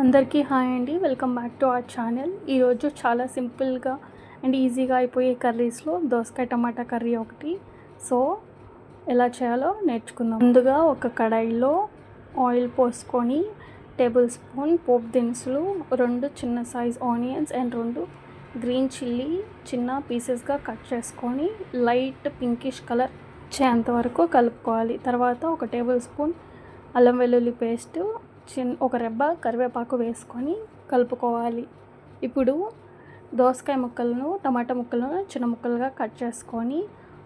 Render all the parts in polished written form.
అందరికీ హాయ్ అండి. Welcome back to our channel. ఈరోజు చాలా సింపుల్గా అండ్ ఈజీగా అయిపోయే కర్రీస్లో దోసకాయ టమాటా కర్రీ ఒకటి. సో ఎలా చేయాలో నేర్చుకుందాం. ముందుగా ఒక కడాయిలో ఆయిల్ పోసుకొని టేబుల్ స్పూన్ పోపు దినుసులు, 2 చిన్న size onions and 2 green chilli చిన్న పీసెస్గా కట్ చేసుకొని లైట్ పింకిష్ కలర్ వచ్చేంత వరకు కలుపుకోవాలి. తర్వాత ఒక టేబుల్ స్పూన్ అల్లం వెల్లుల్లి పేస్ట్, ఒక రెబ్బ కరివేపాకు వేసుకొని కలుపుకోవాలి. ఇప్పుడు దోసకాయ ముక్కలను, టమాటా ముక్కలను చిన్న ముక్కలుగా కట్ చేసుకొని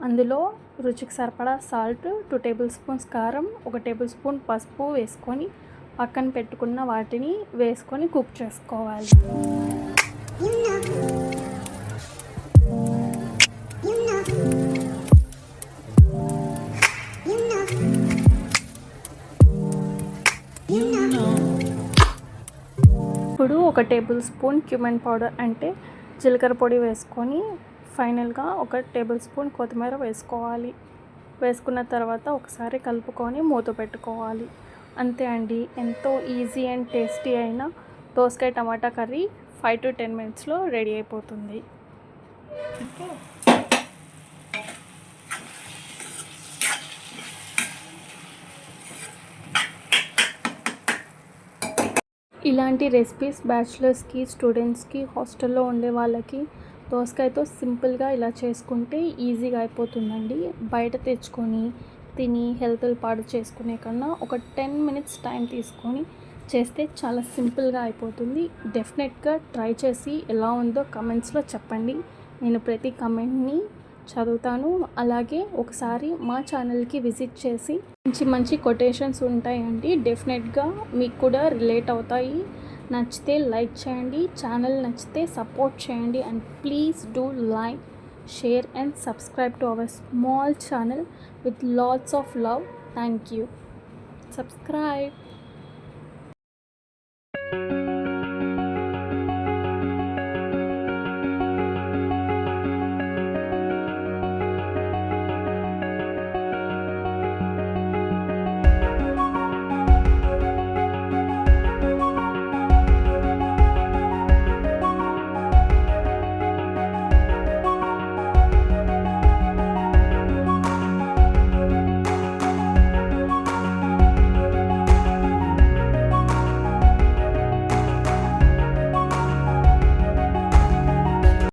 అందులో రుచికి సరిపడా సాల్ట్, 2 టేబుల్ స్పూన్స్ కారం, 1 టేబుల్ స్పూన్ పసుపు వేసుకొని పక్కన పెట్టుకున్న వాటిని వేసుకొని కుక్ చేసుకోవాలి. ఇప్పుడు 1 టేబుల్ స్పూన్ క్యూమెన్ పౌడర్ అంటే జీలకర్ర పొడి వేసుకొని ఫైనల్గా 1 టేబుల్ స్పూన్ కొత్తిమీర వేసుకోవాలి. వేసుకున్న తర్వాత ఒకసారి కలుపుకొని మూత పెట్టుకోవాలి. అంతే అండి, ఎంతో ఈజీ అండ్ టేస్టీ అయిన దోసకాయ టమాటా కర్రీ 5 to 10 మినిట్స్లో రెడీ అయిపోతుంది. ఇలాంటి రెసిపీస్ బ్యాచిలర్స్కి, స్టూడెంట్స్కి, హాస్టల్లో ఉండే వాళ్ళకి దోసకాయతో సింపుల్గా ఇలా చేసుకుంటే ఈజీగా అయిపోతుందండి. బయట తెచ్చుకొని తిని హెల్త్లు పాడు చేసుకునే కన్నా ఒక 10 మినిట్స్ టైం తీసుకొని చేస్తే చాలా సింపుల్గా అయిపోతుంది. డెఫినెట్గా ట్రై చేసి ఎలా ఉందో కమెంట్స్లో చెప్పండి. నేను ప్రతి కమెంట్ని చదువుతాను. అలాగే ఒకసారి మా ఛానల్కి విజిట్ చేసి మంచి కొటేషన్స్ ఉంటాయండి. డెఫినెట్గా మీకు కూడా రిలేట్ అవుతాయి. నచ్చితే లైక్ చేయండి, ఛానల్ నచ్చితే సపోర్ట్ చేయండి. And please do like, share and subscribe to our small channel with lots of love. Thank you. Subscribe.